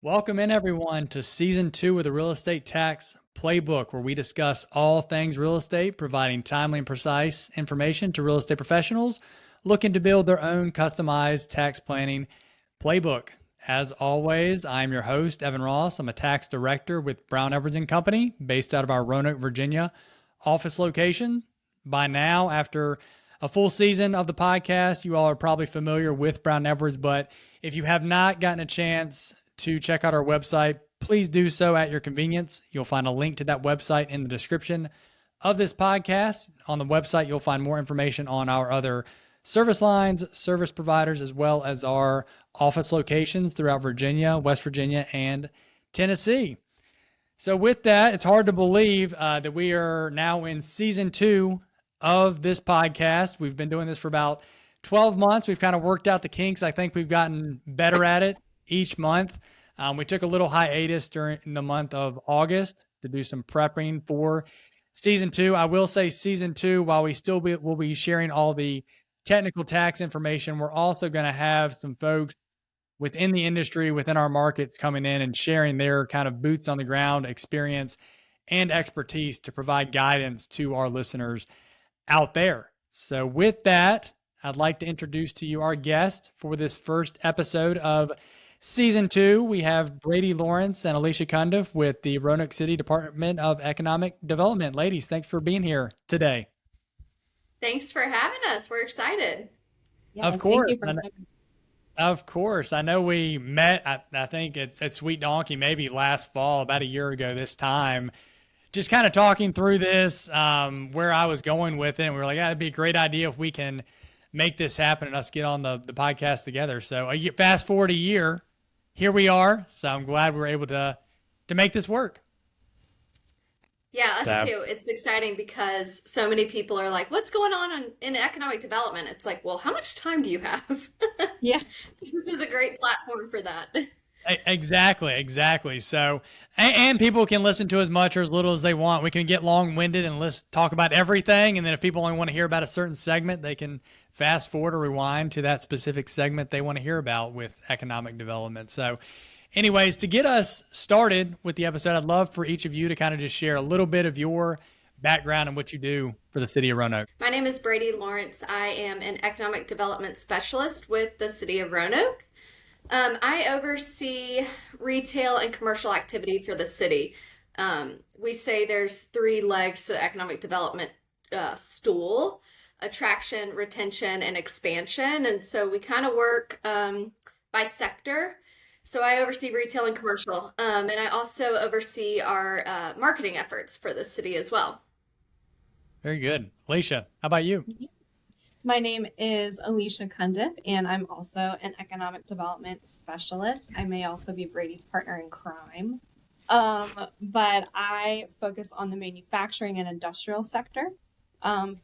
Welcome in everyone to season 2 of the Real Estate Tax Playbook, where we discuss all things real estate, providing timely and precise information to real estate professionals looking to build their own customized tax planning playbook. As always, I'm your host, Evan Ross. I'm a tax director with Brown Edwards and Company, based out of our Roanoke, Virginia office location. By now, after a full season of the podcast, you all are probably familiar with Brown Edwards, but if you have not gotten a chance to check out our website, please do so at your convenience. You'll find a link to that website in the description of this podcast. On the website, you'll find more information on our other service lines, service providers, as well as our office locations throughout Virginia, West Virginia, and Tennessee. So with that, it's hard to believe that we are now in season 2 of this podcast. We've been doing this for about 12 months. We've kind of worked out the kinks. I think we've gotten better at it each month. We took a little hiatus during the month of August to do some prepping for season 2. I will say season 2, while we'll be sharing all the technical tax information, we're also going to have some folks within the industry, within our markets, coming in and sharing their kind of boots on the ground experience and expertise to provide guidance to our listeners out there. So with that, I'd like to introduce to you our guest for this first episode of Season 2. We have Brady Lawrence and Alicia Cundiff with the Roanoke City Department of Economic Development. Ladies, thanks for being here today. Thanks for having us. We're excited. Yes, of course. Of course. I know we met, I think it's at Sweet Donkey, maybe last fall, about a year ago this time, just kind of talking through this, where I was going with it. And we were like, yeah, it'd be a great idea if we can make this happen and us get on the podcast together. So fast forward a year, here we are. So I'm glad we're able to make this work. Yeah, us too. It's exciting because so many people are like, what's going on in economic development? It's like, well, how much time do you have? Yeah. This is a great platform for that. Exactly. So, and people can listen to as much or as little as they want. We can get long-winded and let's talk about everything. And then if people only want to hear about a certain segment, they can fast forward or rewind to that specific segment they want to hear about with economic development. So anyways, to get us started with the episode, I'd love for each of you to kind of just share a little bit of your background and what you do for the city of Roanoke. My name is Brady Lawrence. I am an economic development specialist with the city of Roanoke. I oversee retail and commercial activity for the city. We say there's 3 legs to the economic development stool: attraction, retention, and expansion. And so we kind of work by sector. So I oversee retail and commercial, and I also oversee our marketing efforts for the city as well. Very good. Alicia, how about you? My name is Alicia Cundiff, and I'm also an economic development specialist. I may also be Brady's partner in crime, but I focus on the manufacturing and industrial sector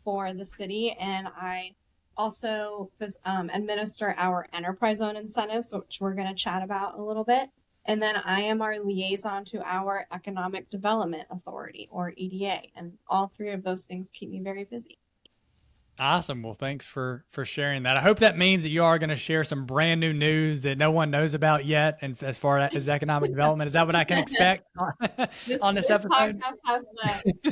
for the city, and I also administer our enterprise zone incentives, which we're going to chat about a little bit. And then I am our liaison to our Economic Development Authority, or EDA. And all 3 of those things keep me very busy. Awesome. Well, thanks for sharing that. I hope that means that you are going to share some brand new news that no one knows about yet. And as far as economic development, is that what I can expect on this episode?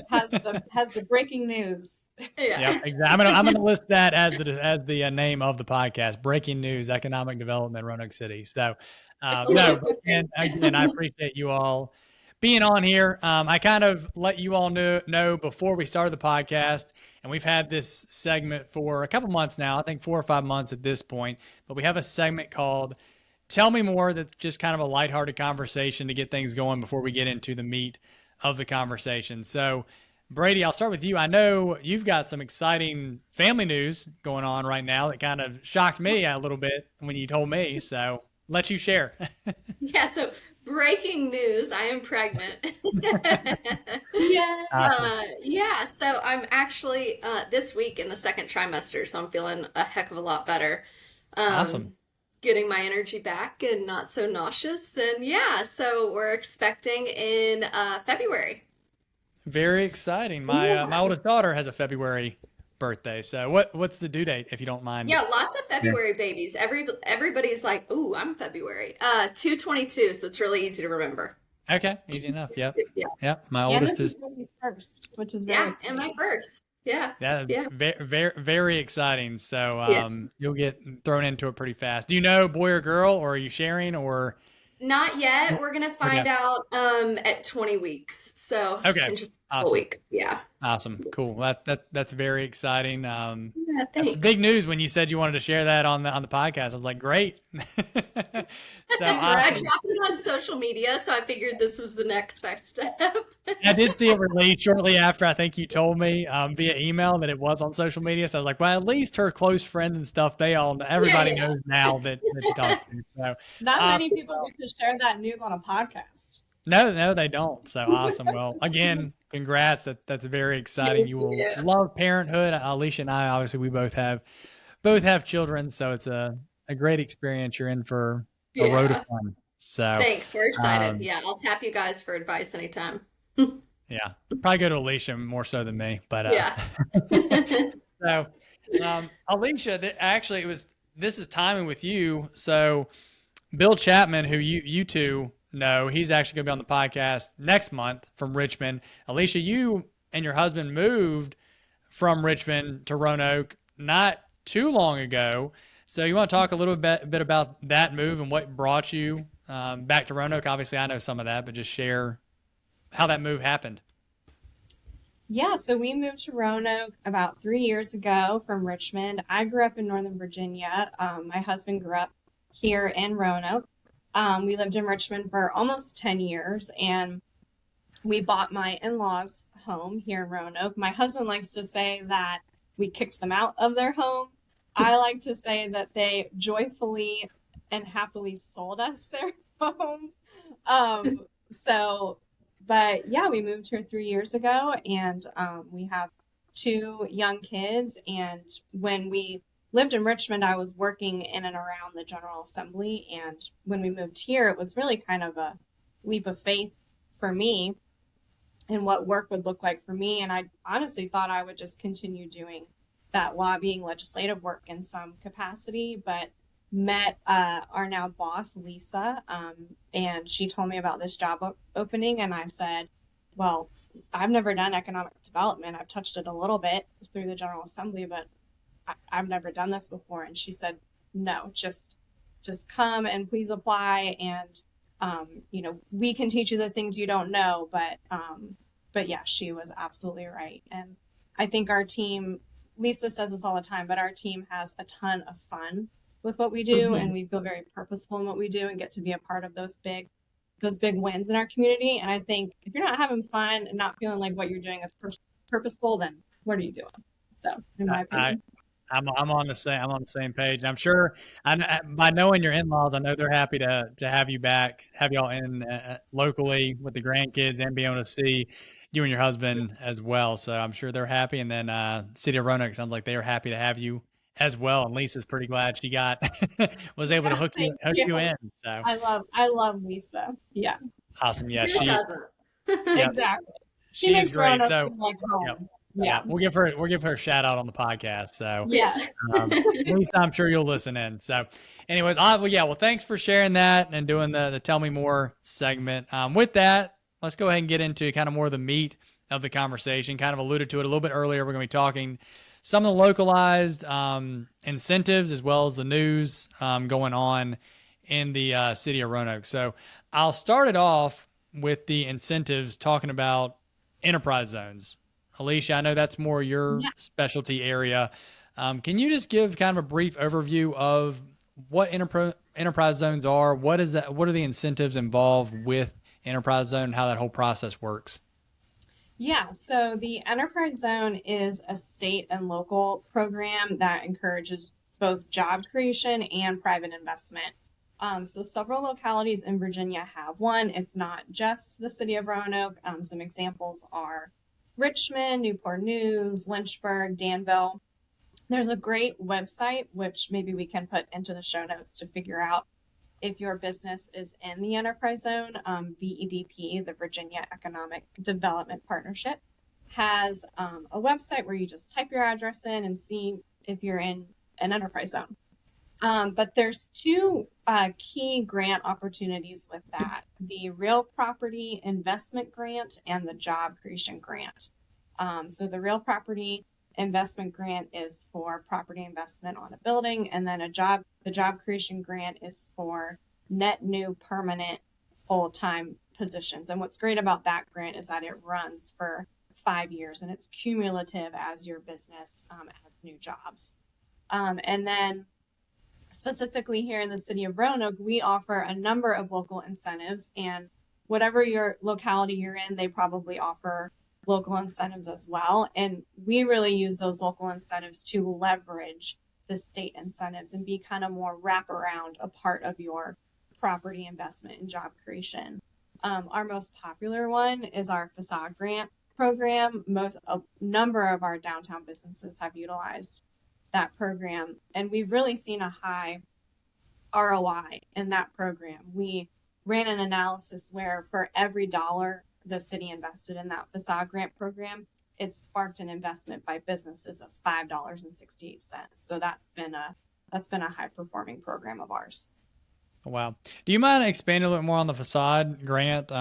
Podcast has the breaking news. Yeah, exactly. I'm gonna list that as the name of the podcast: Breaking News, Economic Development, Roanoke City. So, no, and again, I appreciate you all being on here. I kind of let you all know before we started the podcast, and we've had this segment for a couple months now, I think 4 or 5 months at this point, but we have a segment called Tell Me More that's just kind of a lighthearted conversation to get things going before we get into the meat of the conversation. So, Brady, I'll start with you. I know you've got some exciting family news going on right now that kind of shocked me a little bit when you told me, so let you share. Yeah, so breaking news, I am pregnant. Yeah. Awesome. Yeah, so I'm actually this week in the 2nd trimester, so I'm feeling a heck of a lot better. Awesome. Getting my energy back and not so nauseous. And yeah, so we're expecting in February. Very exciting. My oldest daughter has a February birthday. So what's the due date, if you don't mind? Yeah, lots of Yeah. February babies. Everybody's like, "Ooh, I'm February." 2/22, so it's really easy to remember. Okay, easy enough. Yep. Yeah. Yep. My And oldest this is is Ruby's first, which is very Yeah, and my exciting. first. Yeah. yeah, Yeah. very very very exciting. So Yeah. you'll get thrown into it pretty fast. Do you know boy or girl, or are you sharing, or Not yet. We're gonna okay? find out at 20 weeks. So Okay. in just a couple Awesome. weeks. Yeah. Awesome. Cool. That's very exciting. Yeah, That's thanks. big news when you said you wanted to share that on the podcast. I was like, great. So I Right. awesome. dropped it on social media, so I figured this was the next best step. I did see it released shortly after. I think you told me via email that it was on social media. So I was like, well, at least her close friends and stuff, Yeah, everybody yeah. knows now that she talks to. So Not many awesome. people get to share that news on a podcast. No, they don't. So awesome. Well, again, congrats. That's very exciting. Thank You will you. love parenthood. Alicia and I, obviously, we both have children, so it's a great experience. You're in for a road of Yeah. fun. So, Thanks. We're excited. um, Yeah, I'll tap you guys for advice anytime. yeah, probably go to Alicia more so than me, but Yeah. so, Alicia, actually, this is timing with you. So, Bill Chapman, who you two know, he's actually going to be on the podcast next month from Richmond. Alicia, you and your husband moved from Richmond to Roanoke not too long ago. So you want to talk a little bit about that move and what brought you back to Roanoke? Obviously, I know some of that, but just share how that move happened. Yeah, so we moved to Roanoke about 3 years ago from Richmond. I grew up in Northern Virginia. My husband grew up here in Roanoke. We lived in Richmond for almost 10 years, and we bought my in-laws' home here in Roanoke. My husband likes to say that we kicked them out of their home. I like to say that they joyfully and happily sold us their home. So, but yeah, we moved here 3 years ago, and we have two young kids. And when we lived in Richmond, I was working in and around the General Assembly. And when we moved here, it was really kind of a leap of faith for me and what work would look like for me. And I honestly thought I would just continue doing that lobbying legislative work in some capacity, but met our now boss, Lisa, and she told me about this job opening. And I said, well, I've never done economic development. I've touched it a little bit through the General Assembly, but I've never done this before. And she said, no, just come and please apply. And we can teach you the things you don't know, but yeah, she was absolutely right. And I think our team, Lisa says this all the time, but our team has a ton of fun with what we do, and we feel very purposeful in what we do and get to be a part of those big wins in our community. And I think if you're not having fun and not feeling like what you're doing is purposeful, then what are you doing? So, in my opinion. I'm on the same page. I'm sure by knowing your in-laws, I know they're happy to have you back, have y'all in locally with the grandkids, and be able to see you and your husband as well. So I'm sure they're happy. And then City of Roanoke sounds like they are happy to have you as well. And Lisa's pretty glad she was able to hook Thank you. you in. So I love Lisa. Yeah, awesome. Yeah, Who doesn't? yeah, exactly. She she is makes great. Roanoke So feel like yep. home. Yeah, Yeah. we'll give her a shout out on the podcast. So Yes. at least I'm sure you'll listen in. So, anyways, well, thanks for sharing that and doing the Tell Me More segment. With that, let's go ahead and get into kind of more of the meat of the conversation. Kind of alluded to it a little bit earlier. We're going to be talking some of the localized incentives as well as the news going on in the city of Roanoke. So, I'll start it off with the incentives, talking about enterprise zones. Alicia, I know that's more your specialty area. Can you just give kind of a brief overview of what enterprise zones are? What is that? What are the incentives involved with enterprise zone and how that whole process works? Yeah, so the Enterprise Zone is a state and local program that encourages both job creation and private investment. So several localities in Virginia have one. It's not just the city of Roanoke. Some examples are Richmond, Newport News, Lynchburg, Danville. There's a great website, which maybe we can put into the show notes to figure out if your business is in the enterprise zone, VEDP, the Virginia Economic Development Partnership. has a website where you just type your address in and see if you're in an enterprise zone. But there's two key grant opportunities with that: the Real Property Investment Grant and the Job Creation Grant. So the Real Property Investment Grant is for property investment on a building, and then the Job Creation Grant is for net new permanent full-time positions. And what's great about that grant is that it runs for 5 years and it's cumulative as your business adds new jobs. And then specifically here in the city of Roanoke, we offer a number of local incentives, and whatever your locality you're in, they probably offer local incentives as well. And we really use those local incentives to leverage the state incentives and be kind of more wraparound a part of your property investment and job creation. Our most popular one is our facade grant program. A number of our downtown businesses have utilized that program, and we've really seen a high ROI in that program. We ran an analysis where for every dollar the city invested in that facade grant program, it sparked an investment by businesses of $5.68. So that's been a high performing program of ours. Wow. Do you mind expanding a little more on the facade grant?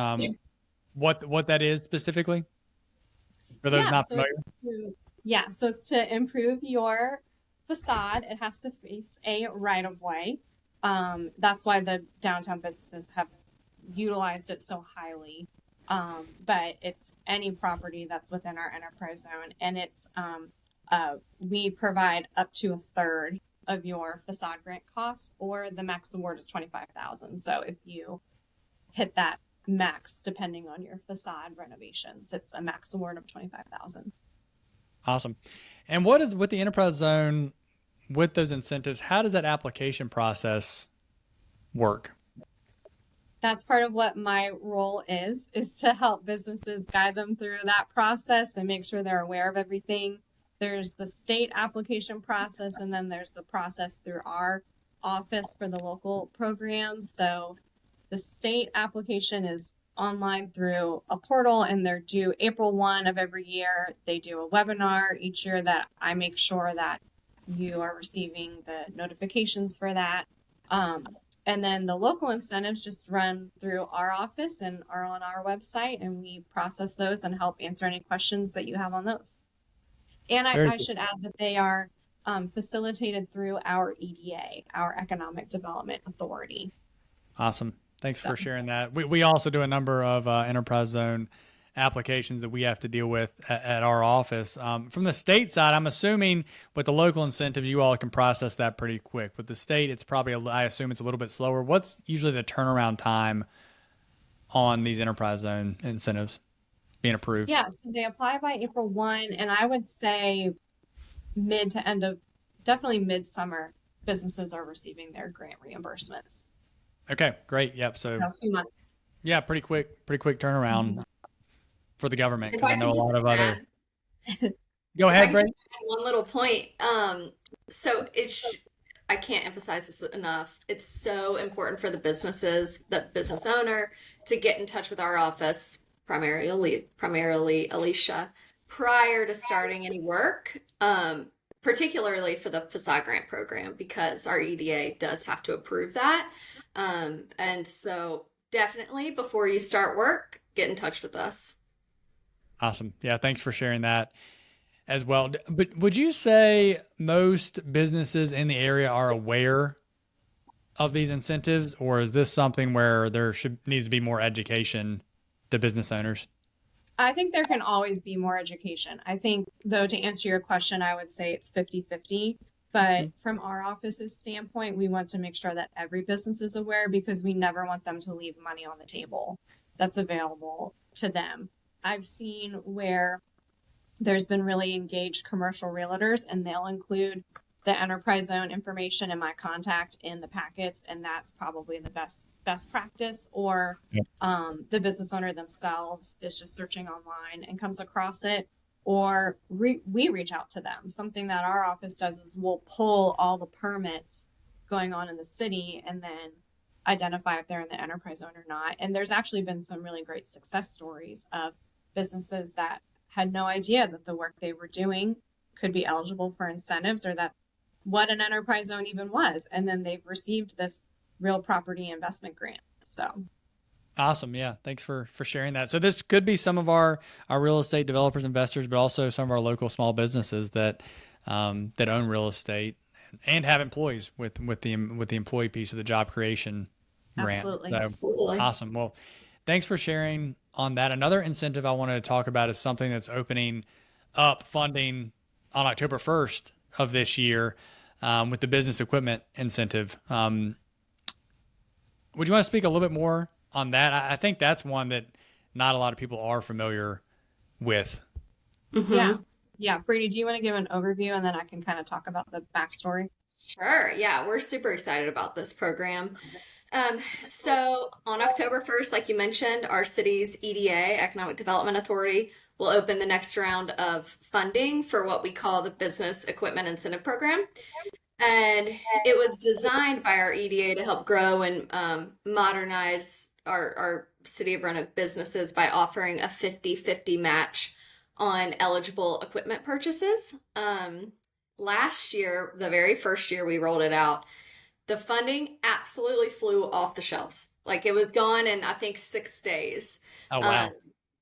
What that is specifically for those not familiar? So it's to improve your facade. It has to face a right of way. That's why the downtown businesses have utilized it so highly. But it's any property that's within our enterprise zone, and it's we provide up to a third of your facade grant costs, or the max award is $25,000. So if you hit that max, depending on your facade renovations, it's a max award of $25,000. Awesome. And what is with the enterprise zone, with those incentives, how does that application process work? That's part of what my role is to help businesses, guide them through that process and make sure they're aware of everything. There's the state application process, and then there's the process through our office for the local programs. So the state application is online through a portal, and they're due April 1 of every year. They do a webinar each year that I make sure that you are receiving the notifications for that. And then the local incentives just run through our office and are on our website, and we process those and help answer any questions that you have on those. And I should add that they are facilitated through our EDA, our Economic Development Authority. Awesome. Thanks for sharing that. We also do a number of enterprise zone applications that we have to deal with at our office. From the state side, I'm assuming with the local incentives, you all can process that pretty quick. With the state, it's probably, I assume it's a little bit slower. What's usually the turnaround time on these enterprise zone incentives being approved? Yeah, so they apply by April 1, and I would say definitely midsummer, businesses are receiving their grant reimbursements. Okay, great. Yep. So a few months. Yeah, pretty quick turnaround for the government, If because I I know a could lot of just other. add, Go if I ahead, could Brady. just add one little point. So I can't emphasize this enough. It's so important for the business owner, to get in touch with our office, primarily Alicia, prior to starting any work, particularly for the facade grant program, because our EDA does have to approve that. And so definitely before you start work, get in touch with us. Awesome. Yeah, thanks for sharing that as well. But would you say most businesses in the area are aware of these incentives, or is this something where there needs to be more education to business owners? I think there can always be more education. I think, though, to answer your question, I would say it's 50-50. But from our office's standpoint, we want to make sure that every business is aware, because we never want them to leave money on the table that's available to them. I've seen where there's been really engaged commercial realtors, and they'll include the enterprise zone information and my contact in the packets, and that's probably the best practice. Or the business owner themselves is just searching online and comes across it, or we reach out to them. Something that our office does is we'll pull all the permits going on in the city and then identify if they're in the enterprise zone or not. And there's actually been some really great success stories of businesses that had no idea that the work they were doing could be eligible for incentives, or that what an enterprise zone even was. And then they've received this real property investment grant. So Awesome. Yeah. Thanks for sharing that. So this could be some of our real estate developers, investors, but also some of our local small businesses that that own real estate and have employees with the employee piece of the job creation grant. absolutely. So Absolutely. awesome. Well, thanks for sharing on that. Another incentive I wanted to talk about is something that's opening up funding on October 1st of this year with the business equipment incentive. Would you want to speak a little bit more on that? I think that's one that not a lot of people are familiar with. Yeah. Mm-hmm. Yeah. Brady, do you want to give an overview and then I can kind of talk about the backstory? Sure. Yeah, we're super excited about this program. So on October 1st, like you mentioned, our city's EDA, Economic Development Authority, will open the next round of funding for what we call the Business Equipment Incentive Program. And it was designed by our EDA to help grow and modernize our City of Roanoke businesses by offering a 50-50 match on eligible equipment purchases. Last year, the very first year we rolled it out, the funding absolutely flew off the shelves. Like it was gone in, I think, 6 days. Oh, Um, wow.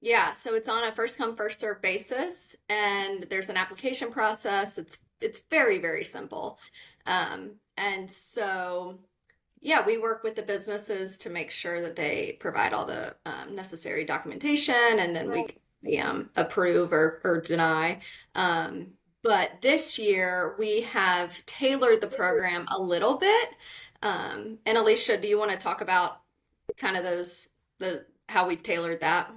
yeah, so it's on a first come, first served basis, and there's an application process. It's very, very simple. And so, yeah, we work with the businesses to make sure that they provide all the necessary documentation, and then we approve or deny. Um, but this year we have tailored the program a little bit. And Alicia, do you want to talk about kind of the how we've tailored that?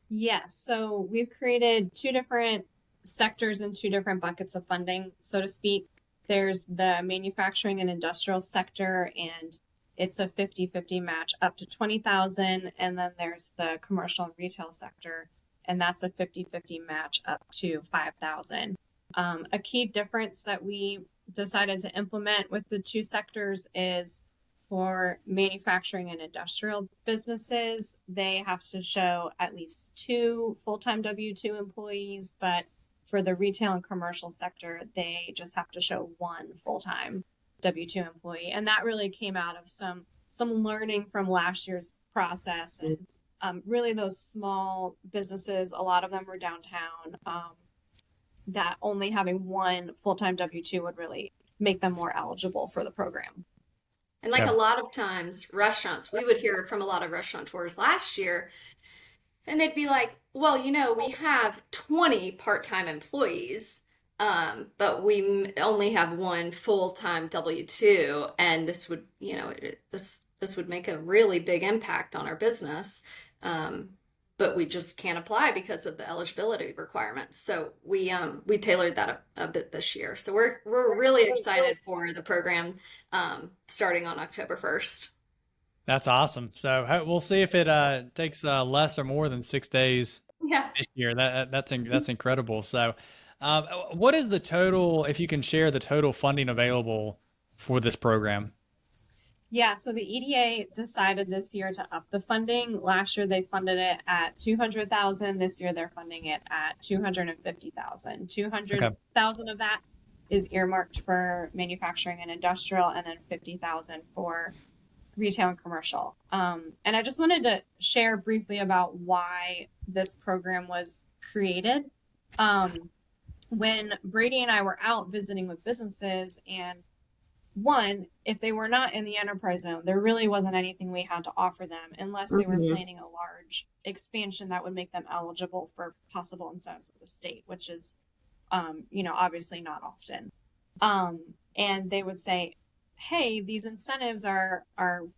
Yes. So we've created two different sectors and two different buckets of funding, so to speak. There's the manufacturing and industrial sector, and it's a 50-50 match up to 20,000. And then there's the commercial and retail sector, and that's a 50-50 match up to 5,000. A key difference that we decided to implement with the two sectors is for manufacturing and industrial businesses, they have to show at least two full-time W-2 employees, but for the retail and commercial sector, they just have to show one full-time W-2 employee. And that really came out of some learning from last year's process. And really those small businesses, a lot of them were downtown, that only having one full-time W-2 would really make them more eligible for the program. And like Okay. a lot of times, restaurants, we would hear from a lot of restaurateurs last year, and they'd be like, well, we have 20 part-time employees, but we only have one full-time W-2, and this would, this would make a really big impact on our business. But we just can't apply because of the eligibility requirements. So we tailored that a bit this year. So we're really excited for the program starting on October 1st. That's awesome. So we'll see if it takes less or more than 6 days Yeah. this year. That's incredible. So, what is the total? If you can share the total funding available for this program? Yeah, so the EDA decided this year to up the funding. Last year they funded it at 200,000. This year they're funding it at 250,000. Okay. 200,000 of that is earmarked for manufacturing and industrial, and then 50,000 for retail and commercial. And I just wanted to share briefly about why this program was created. When Brady and I were out visiting with businesses, and one, if they were not in the enterprise zone, there really wasn't anything we had to offer them unless they were Mhm. planning a large expansion that would make them eligible for possible incentives with the state, which is, obviously not often. And they would say, hey, these incentives are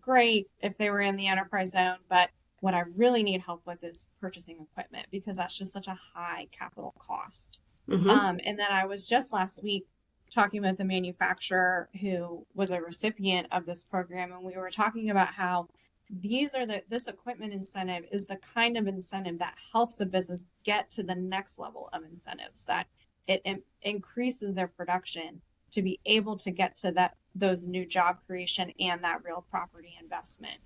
great if they were in the enterprise zone, but what I really need help with is purchasing equipment because that's just such a high capital cost. Mhm. And then I was just last week talking with a manufacturer who was a recipient of this program, and we were talking about how this equipment incentive is the kind of incentive that helps a business get to the next level of incentives, that it increases their production to be able to get to those new job creation and that real property investment.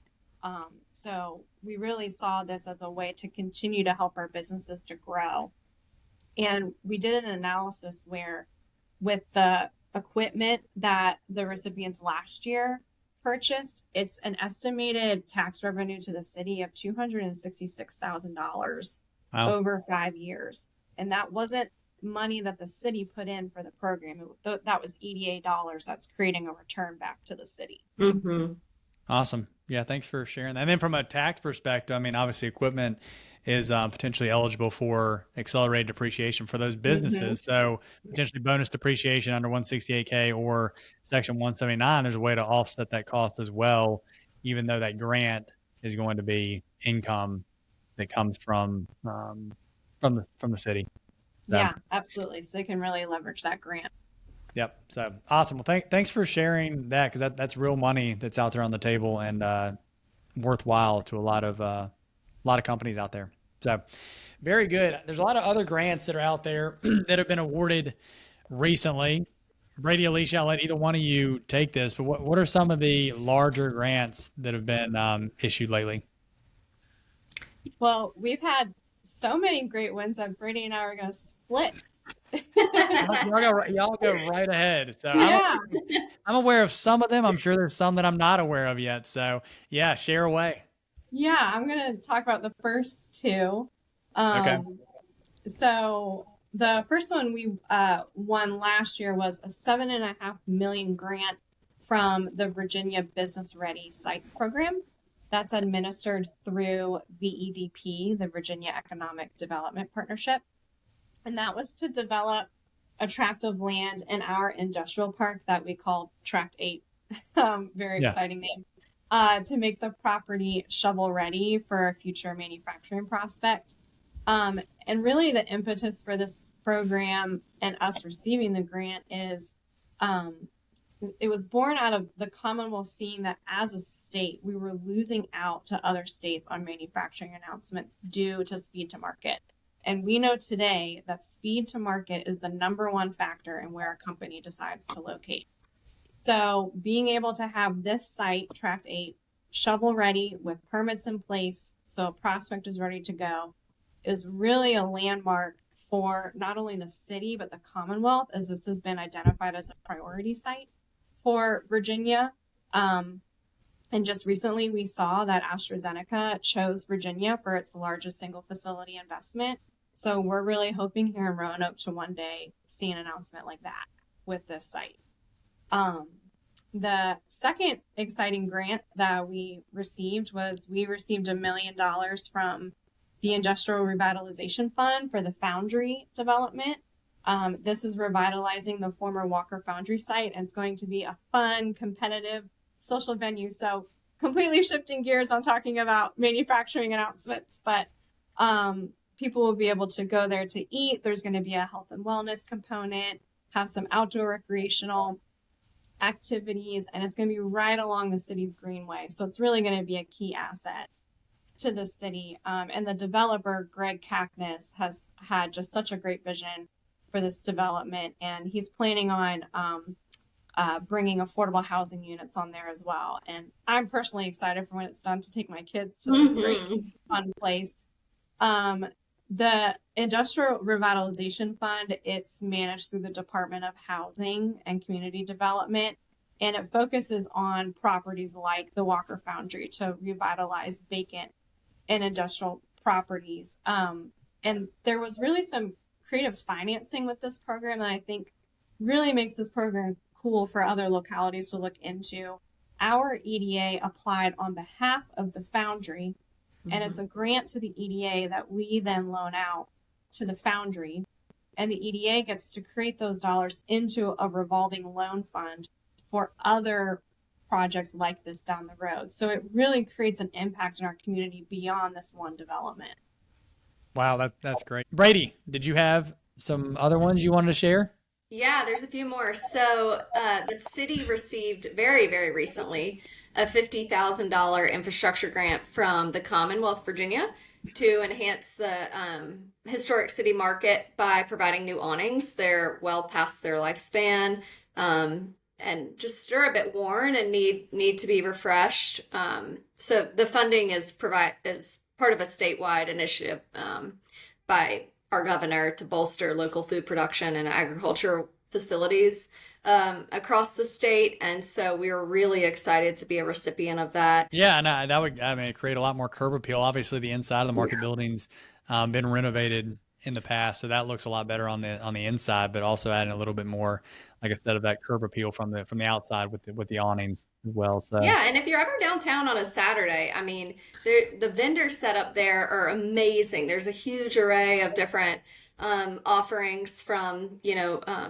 So we really saw this as a way to continue to help our businesses to grow. And we did an analysis where with the equipment that the recipients last year purchased, it's an estimated tax revenue to the city of $266,000 Wow. over 5 years. And that wasn't money that the city put in for the program. That was EDA dollars that's creating a return back to the city. Mm-hmm. Awesome. Yeah, thanks for sharing that. And then from a tax perspective, I mean, obviously equipment is potentially eligible for accelerated depreciation for those businesses. So potentially bonus depreciation under 168K or Section 179, there's a way to offset that cost as well, even though that grant is going to be income that comes from the city. So, Yeah, absolutely. So they can really leverage that grant. Yep. So awesome. Well, thanks for sharing that, because that's real money that's out there on the table and worthwhile to a lot of companies out there. So very good. There's a lot of other grants that are out there that have been awarded recently. Brady, Alicia, I'll let either one of you take this, but what are some of the larger grants that have been issued lately? Well, we've had so many great ones that Brady and I are going to split. Y'all go right ahead. So Yeah. I'm aware of some of them. I'm sure there's some that I'm not aware of yet. So yeah, share away. Yeah, I'm going to talk about the first two. Okay. So the first one we won last year was a $7.5 million grant from the Virginia Business Ready Sites Program. That's administered through VEDP, the Virginia Economic Development Partnership. And that was to develop a tract of land in our industrial park that we call Tract 8. Very exciting name. To make the property shovel ready for a future manufacturing prospect. And really the impetus for this program and us receiving the grant is it was born out of the Commonwealth seeing that as a state, we were losing out to other states on manufacturing announcements due to speed to market. And we know today that speed to market is the number one factor in where a company decides to locate. So being able to have this site, Tract 8, shovel ready with permits in place, so a prospect is ready to go, is really a landmark for not only the city, but the Commonwealth, as this has been identified as a priority site for Virginia. And just recently we saw that AstraZeneca chose Virginia for its largest single facility investment. So we're really hoping here in Roanoke to one day see an announcement like that with this site. The second exciting grant that we received was $1 million from the Industrial Revitalization Fund for the foundry development. This is revitalizing the former Walker Foundry site, and it's going to be a fun, competitive, social venue. So completely shifting gears on talking about manufacturing announcements, but people will be able to go there to eat. There's going to be a health and wellness component, have some outdoor recreational activities, and it's going to be right along the city's greenway. So it's really going to be a key asset to the city. And the developer, Greg Cackness, has had just such a great vision for this development, and he's planning on bringing affordable housing units on there as well. And I'm personally excited for when it's done to take my kids to this great fun place. The Industrial Revitalization Fund, it's managed through the Department of Housing and Community Development, and it focuses on properties like the Walker Foundry to revitalize vacant and industrial properties. And there was really some creative financing with this program that I think really makes this program cool for other localities to look into. Our EDA applied on behalf of the foundry, and it's a grant to the EDA that we then loan out to the foundry. And the EDA gets to create those dollars into a revolving loan fund for other projects like this down the road. So it really creates an impact in our community beyond this one development. Wow, that's great. Brady, did you have some other ones you wanted to share? Yeah, there's a few more. So the city received very, very recently a $50,000 infrastructure grant from the Commonwealth Virginia to enhance the historic city market by providing new awnings. They're well past their lifespan and just are a bit worn and need to be refreshed. So the funding is part of a statewide initiative by our governor to bolster local food production and agricultural facilities across the state. And so we were really excited to be a recipient of that. Yeah, and that would, I mean, create a lot more curb appeal. Obviously, the inside of the market Yeah. building's been renovated in the past, so that looks a lot better on the inside. But also adding a little bit more, like I said, of that curb appeal from the outside with the awnings as well. So Yeah, and if you're ever downtown on a Saturday, I mean, the vendor set up there are amazing. There's a huge array of different offerings from,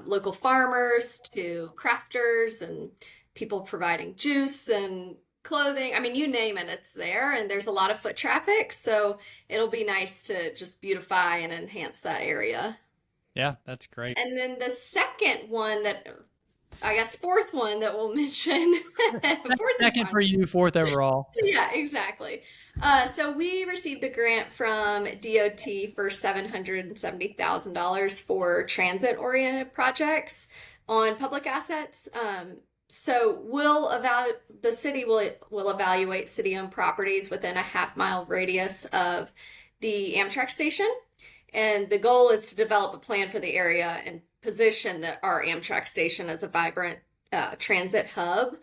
local farmers to crafters and people providing juice and clothing. I mean, you name it, it's there, and there's a lot of foot traffic, so it'll be nice to just beautify and enhance that area. yeah, that's great. And then the second one that I guess fourth one that we'll mention, fourth and Second for final. you, fourth overall. Yeah, exactly. So we received a grant from DOT for $770,000 for transit-oriented projects on public assets. So the city will evaluate city-owned properties within a half-mile radius of the Amtrak station, and the goal is to develop a plan for the area and position our Amtrak station as a vibrant transit hub.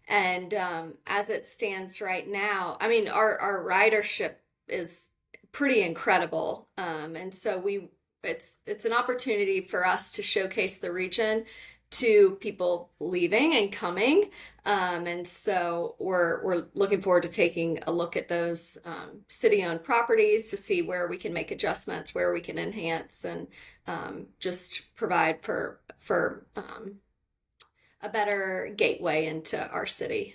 And as it stands right now, I mean, our ridership is pretty incredible. And so it's an opportunity for us to showcase the region to people leaving and coming. And so we're looking forward to taking a look at those city-owned properties to see where we can make adjustments, where we can enhance, and just provide for a better gateway into our city.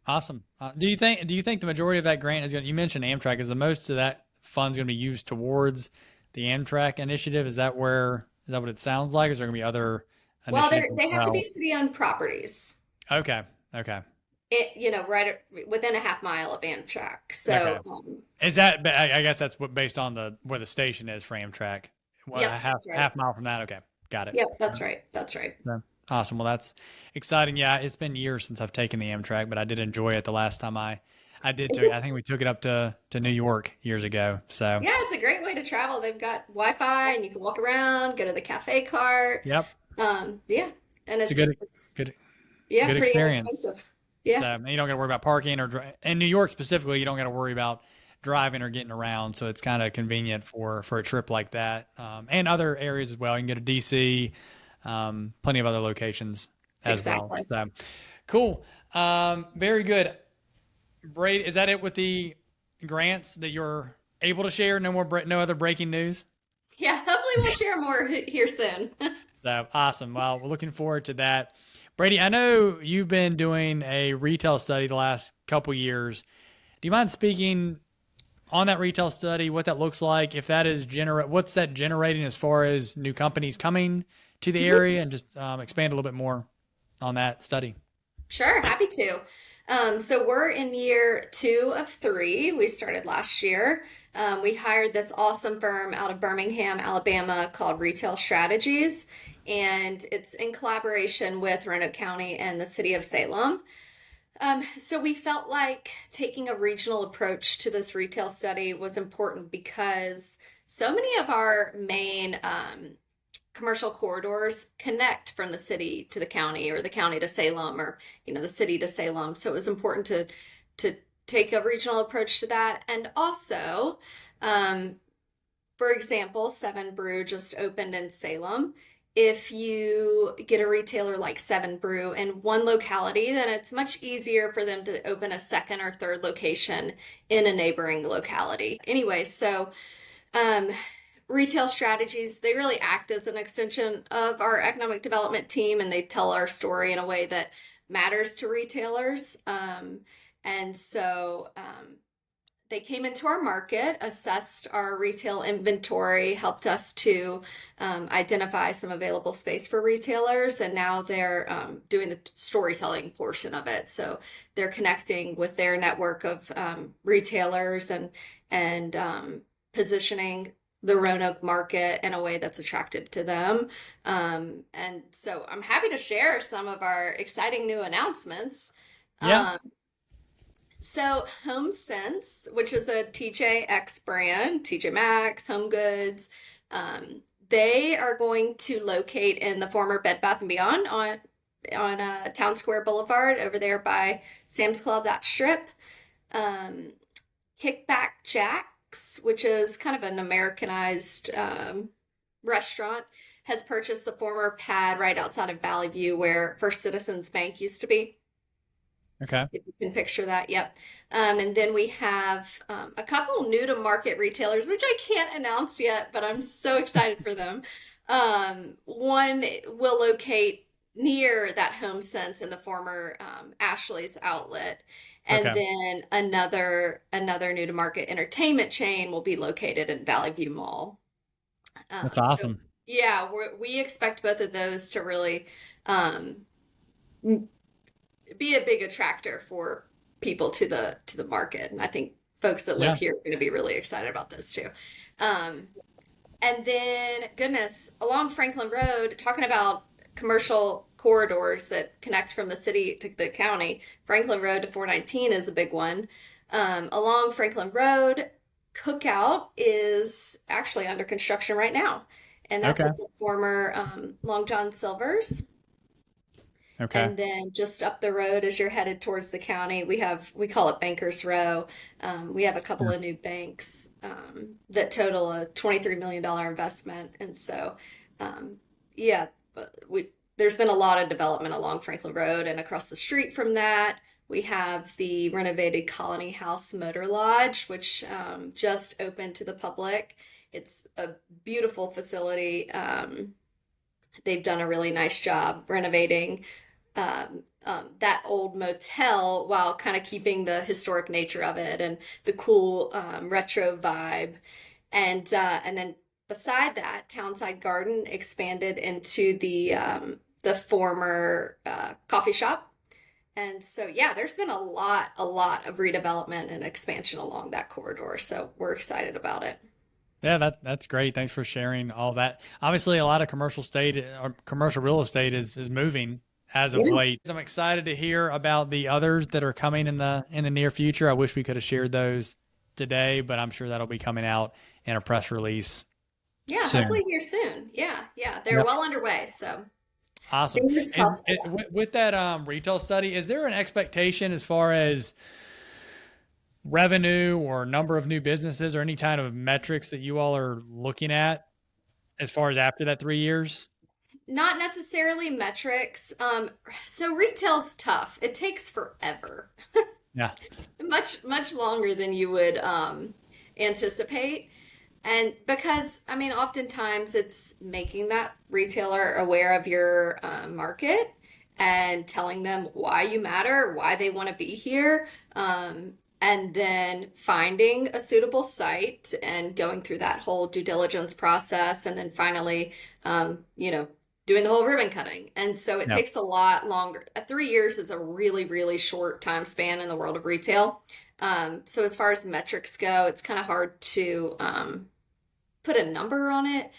Awesome. Do you think the majority of that grant is going? You mentioned Amtrak. Is the most of that funds going to be used towards the Amtrak initiative? Is that what it sounds like? Is there going to be other Well, initiatives as they have to be well? city-owned properties. Okay. Okay. Right within a half mile of Amtrak. Okay. So, Is that? But I guess that's based on the where the station is for Amtrak. What, a yep, half that's right. half mile from that. Okay, got it. Yep, that's right. That's right. Yeah. Awesome. Well, that's exciting. Yeah, it's been years since I've taken the Amtrak, but I did enjoy it the last time I did It's took. a, I think we took it up to New York years ago. So, yeah, it's a great way to travel. They've got Wi-Fi and you can walk around, go to the cafe cart. yep, Yeah, and it's a it's good yeah, good pretty experience. inexpensive. Yeah, So, and you don't got to worry about parking in New York specifically. You don't got to worry about driving or getting around. So it's kind of convenient for a trip like that, and other areas as well. You can go to DC, plenty of other locations as well. exactly. So cool. Very good. Brady, is that it with the grants that you're able to share? No other breaking news. Yeah, hopefully we'll share more here soon. So awesome. Well, we're looking forward to that. Brady, I know you've been doing a retail study the last couple years. Do you mind speaking on that retail study, what that looks like, if that is what's that generating as far as new companies coming to the area, and just expand a little bit more on that study? Sure, happy to. So we're in year 2 of 3. We started last year. We hired this awesome firm out of Birmingham, Alabama called Retail Strategies, and it's in collaboration with Roanoke County and the city of Salem. So we felt like taking a regional approach to this retail study was important because so many of our main commercial corridors connect from the city to the county or the county to Salem or the city to Salem. So it was important to take a regional approach to that. And also, for example, Seven Brew just opened in Salem. If you get a retailer like Seven Brew in one locality, then it's much easier for them to open a second or third location in a neighboring locality. Anyway, so um, retail strategies, they really act as an extension of our economic development team, and they tell our story in a way that matters to retailers. And so they came into our market, assessed our retail inventory, helped us to identify some available space for retailers, and now they're doing the storytelling portion of it. So they're connecting with their network of retailers and positioning the Roanoke market in a way that's attractive to them. And so I'm happy to share some of our exciting new announcements. Yeah. So HomeSense, which is a TJX brand, TJ Maxx, Home Goods, They are going to locate in the former Bed Bath and Beyond on Town Square Boulevard over there by Sam's Club, that strip. Um, Kickback Jack's, which is kind of an Americanized restaurant, has purchased the former pad right outside of Valley View where First Citizens Bank used to be. Okay. If you can picture that, yep. And then we have a couple new to market retailers, which I can't announce yet, but I'm so excited for them. One will locate near that Home Sense in the former Ashley's outlet. And Okay. then another new to market entertainment chain will be located in Valley View Mall. That's So awesome. yeah, we expect both of those to really um, be a big attractor for people to the market, and I think folks that live Yeah. here are going to be really excited about this too. Um, and then, goodness, along Franklin Road, talking about commercial corridors that connect from the city to the county, Franklin Road to 419 is a big one. Along Franklin Road, Cookout is actually under construction right now, and that's Okay. at the former Long John Silver's. Okay. And then just up the road as you're headed towards the county, we call it Bankers Row. We have a couple Yeah. of new banks that total a $23 million investment. And so, um, yeah, there's been a lot of development along Franklin Road and across the street from that. We have the renovated Colony House Motor Lodge, which just opened to the public. It's a beautiful facility. They've done a really nice job renovating that old motel while kind of keeping the historic nature of it and the cool retro vibe. And then beside that, Townside Garden expanded into the former coffee shop. And so, yeah, there's been a lot of redevelopment and expansion along that corridor. So we're excited about it. Yeah, that's great. Thanks for sharing all that. Obviously, a lot of commercial real estate is moving as of Yeah. late. I'm excited to hear about the others that are coming in the near future. I wish we could have shared those today, but I'm sure that'll be coming out in a press release Yeah, soon. hopefully here soon. Yeah, yeah, they're Yep. well underway. So Awesome. fingers crossed for that. With that retail study, is there an expectation as far as revenue or number of new businesses or any kind of metrics that you all are looking at as far as after that 3 years? Not necessarily metrics. So retail's tough. It takes forever, Yeah. much longer than you would anticipate. And because, I mean, oftentimes it's making that retailer aware of your market and telling them why you matter, why they want to be here, and then finding a suitable site and going through that whole due diligence process, and then finally, doing the whole ribbon cutting. And so it Yeah. takes a lot longer. 3 years is a really, really short time span in the world of retail. So as far as metrics go, it's kind of hard to put a number on it,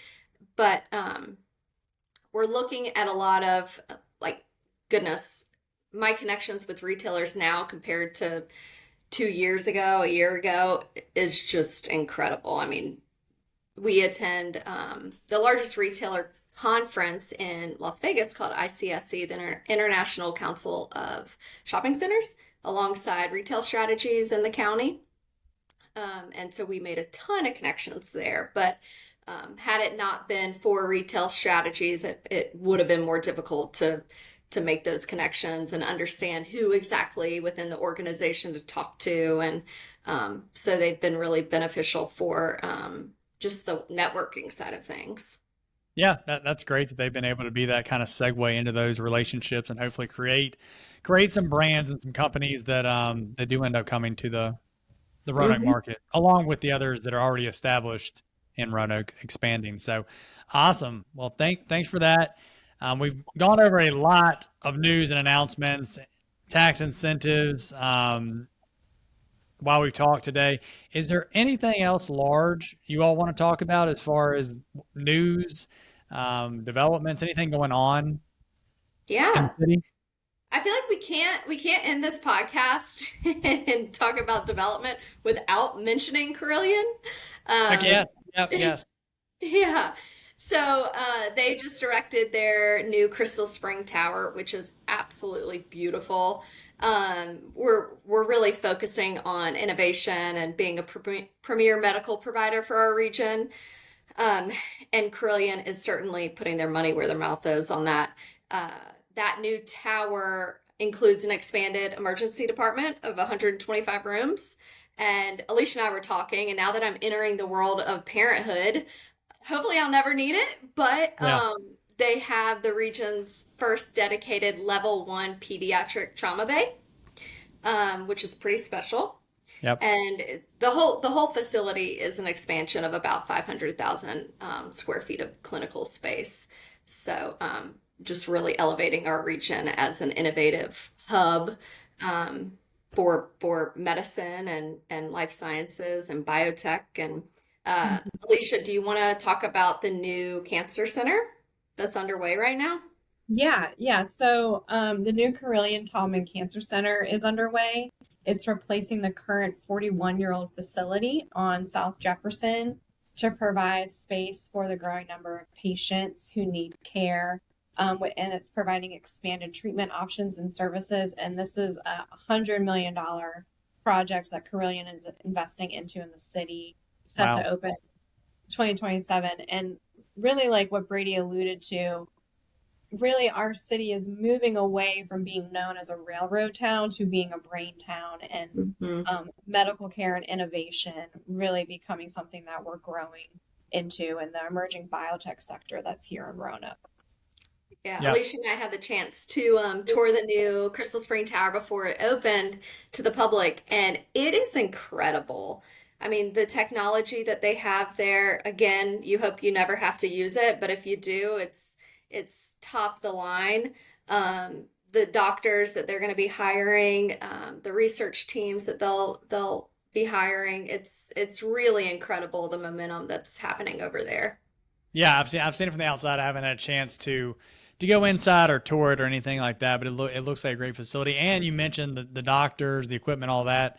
but we're looking at a lot of like, goodness, my connections with retailers now compared to 2 years ago, a year ago, is just incredible. I mean, we attend the largest retailer conference in Las Vegas called ICSC, the International Council of Shopping Centers, alongside retail strategies in the county. And so we made a ton of connections there. But had it not been for retail strategies, it would have been more difficult to make those connections and understand who exactly within the organization to talk to. And so they've been really beneficial for just the networking side of things. Yeah, that's great that they've been able to be that kind of segue into those relationships and hopefully create some brands and some companies that do end up coming to the Roanoke Mhm. market, along with the others that are already established in Roanoke expanding. So awesome. Well, thanks for that. We've gone over a lot of news and announcements, tax incentives, while we've talked today. Is there anything else large you all want to talk about as far as news, developments, anything going on in the Yeah. city? I feel like we can't end this podcast and talk about development without mentioning Carillion. Okay, Um, yes, yep, yes. Yeah. So they just erected their new Crystal Spring Tower, which is absolutely beautiful. We're really focusing on innovation and being a premier medical provider for our region. Um, and Carillion is certainly putting their money where their mouth is on that. Uh, that new tower includes an expanded emergency department of 125 rooms. And Alicia and I were talking, and now that I'm entering the world of parenthood, hopefully I'll never need it, but Yeah. they have the region's first dedicated level 1 pediatric trauma bay, which is pretty special. Yep. And the whole facility is an expansion of about 500,000 square feet of clinical space. So just really elevating our region as an innovative hub for medicine and life sciences and biotech. And Alicia, do you want to talk about the new cancer center that's underway right now? Yeah. So the new Carillion Tallman Cancer Center is underway. It's replacing the current 41-year-old facility on South Jefferson to provide space for the growing number of patients who need care. And it's providing expanded treatment options and services. And this is $100 million project that Carillion is investing into in the city, set Wow. to open 2027. And really, like what Brady alluded to, really our city is moving away from being known as a railroad town to being a brain town, and Mhm. medical care and innovation really becoming something that we're growing into in the emerging biotech sector that's here in Roanoke. Yeah, Yep. Alicia and I had the chance to tour the new Crystal Spring Tower before it opened to the public, and it is incredible. I mean, the technology that they have there, again, you hope you never have to use it, but if you do, it's top of the line. The doctors that they're going to be hiring, the research teams that they'll be hiring, it's really incredible the momentum that's happening over there. Yeah, I've seen it from the outside. I haven't had a chance to go inside or tour it or anything like that, but it looks like a great facility. And you mentioned the doctors, the equipment, all that.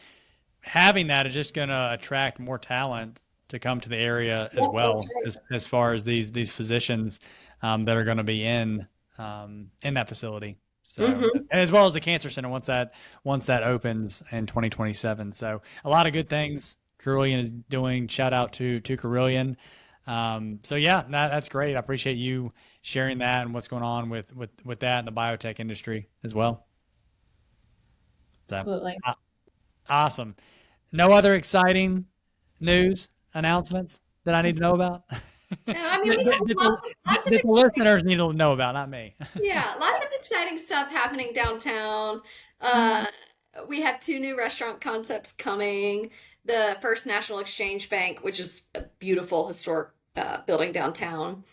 Having that is just going to attract more talent to come to the area as Yep, that's well, right. as far as these physicians that are going to be in that facility. So, Hmm. and as well as the cancer center once that opens in 2027. So, a lot of good things Carillion is doing. Shout out to Carillion. So yeah, that's great. I appreciate you sharing that and what's going on with that in the biotech industry as well. So Absolutely. uh, awesome. No other exciting news announcements that I need to know about? No, I mean that, we that, have that the, lots of that the exciting, listeners need to know about, not me. yeah, lots of exciting stuff happening downtown. Uh, we have two new restaurant concepts coming. The First National Exchange Bank, which is a beautiful historic building downtown.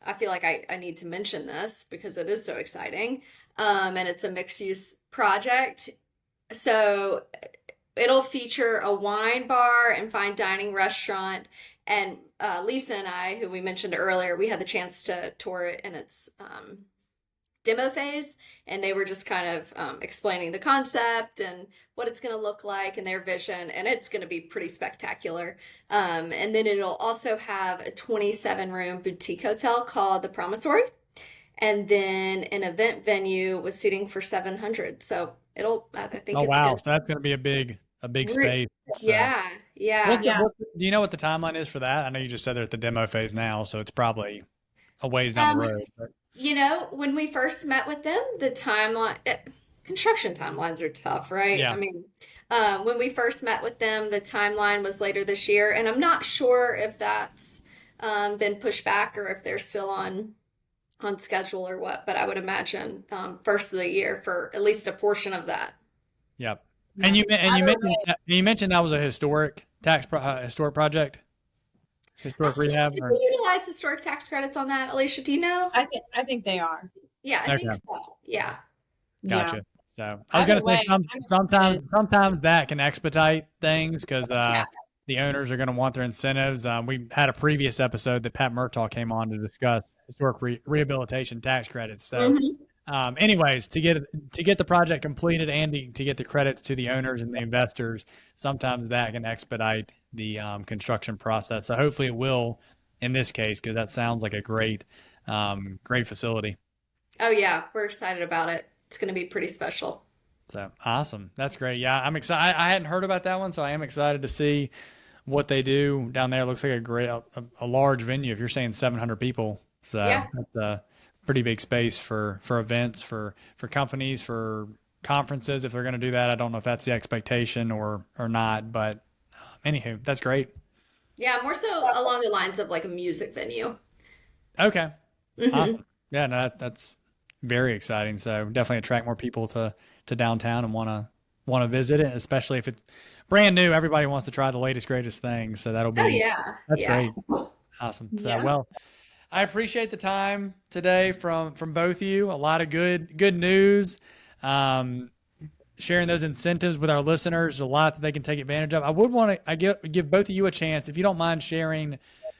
I feel like I need to mention this because it is so exciting. And it's a mixed use project. So it'll feature a wine bar and fine dining restaurant. And Lisa and I, who we mentioned earlier, we had the chance to tour it in its demo phase, and they were just kind of explaining the concept and what it's going to look like and their vision, and it's going to be pretty spectacular. And then it'll also have a 27-room boutique hotel called the Promontory, and then an event venue with seating for 700. So I think Oh it's wow, good. so that's going to be a big Re- space. So yeah, yeah. what Yeah. do you know what the timeline is for that? I know you just said they're at the demo phase now, so it's probably a ways down the Um, road. But when we first met with them, the construction timelines are tough, right? I yeah, mean, when we first met with them, the timeline was later this year, and I'm not sure if that's been pushed back or if they're still on schedule or what, but I would imagine first of the year for at least a portion of that. yep. Yeah. And you Either mentioned way, that was a historic project, historic rehab, Did or we utilize historic tax credits on that, Alicia? Do you know? I think they are. Yeah, I think okay, so. Yeah. Yeah. gotcha. So I was Either gonna say way, I'm sometimes excited. sometimes that can expedite things because Yeah. the owners are going to want their incentives. We had a previous episode that Pat Murtaugh came on to discuss historic rehabilitation tax credits. So Hmm. anyways, to get the project completed and to get the credits to the owners and the investors, sometimes that can expedite the construction process. So hopefully it will in this case, because that sounds like a great facility. Oh yeah, we're excited about it. It's going to be pretty special. So awesome. That's great. Yeah, I'm excited. I hadn't heard about that one, so I am excited to see what they do down there. It looks like a large venue. If you're saying 700 people, so Yeah. that's a pretty big space for events, for companies, for conferences. If they're going to do that, I don't know if that's the expectation or not. But anywho, that's great. Yeah, more so along the lines of like a music venue. Okay, Hmm. awesome. Yeah, no, that's very exciting. So definitely attract more people to downtown and want to visit it, especially if it's brand new. Everybody wants to try the latest greatest thing. So Oh yeah. that's Yeah. great. Awesome. So Yeah. well, I appreciate the time today from both of you. A lot of good news. Um, Sharing those incentives with our listeners, a lot that they can take advantage of. I would want to give both of you a chance, if you don't mind sharing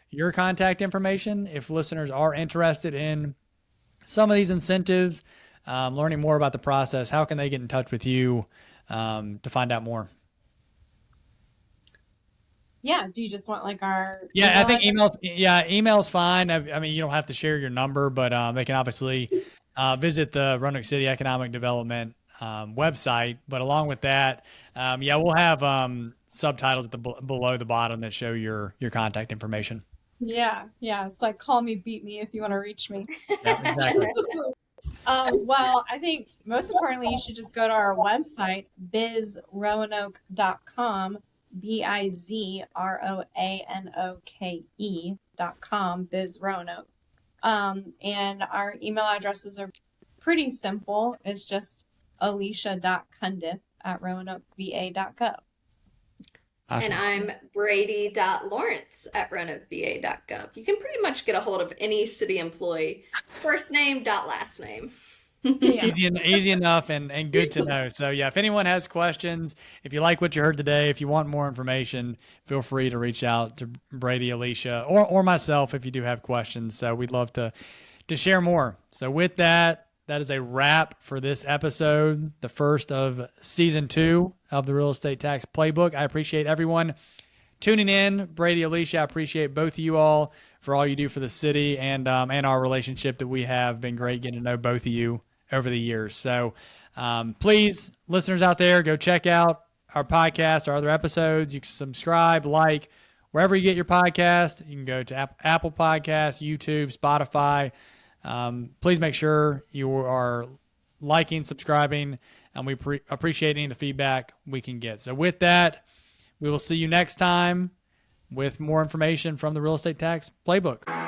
your contact information, if listeners are interested in some of these incentives, learning more about the process, how can they get in touch with you to find out more? Yeah. Do you just want like our Yeah, I email think address? email's fine. I mean, you don't have to share your number, but they can obviously visit the Roanoke City Economic Development website. But along with that, yeah, we'll have subtitles at below the bottom that show your contact information. Yeah. Yeah. It's like call me, beat me if you want to reach me. Yeah, exactly. Well, I think most importantly, you should just go to our website, bizroanoke.com, bizroanoke.com, Biz Roanoke. And our email addresses are pretty simple. It's just alicia.cundiff@roanokeva.gov. And Awesome. I'm brady.lawrence@roanokeva.gov. You can pretty much get a hold of any city employee. First name dot last name. Yeah. Easy enough and good to know. So yeah, if anyone has questions, if you like what you heard today, if you want more information, feel free to reach out to Brady, Alicia, or myself if you do have questions. So we'd love to share more. So with that, that is a wrap for this episode, the first of season 2 of the Real Estate Tax Playbook. I appreciate everyone tuning in. Brady, Alicia, I appreciate both of you all for all you do for the city and our relationship that we have. Been great getting to know both of you over the years. So please, listeners out there, go check out our podcast, our other episodes. You can subscribe, like, wherever you get your podcast. You can go to Apple Podcasts, YouTube, Spotify. Please make sure you are liking, subscribing, and we appreciate any of the feedback we can get. So with that, we will see you next time with more information from the Real Estate Tax Playbook.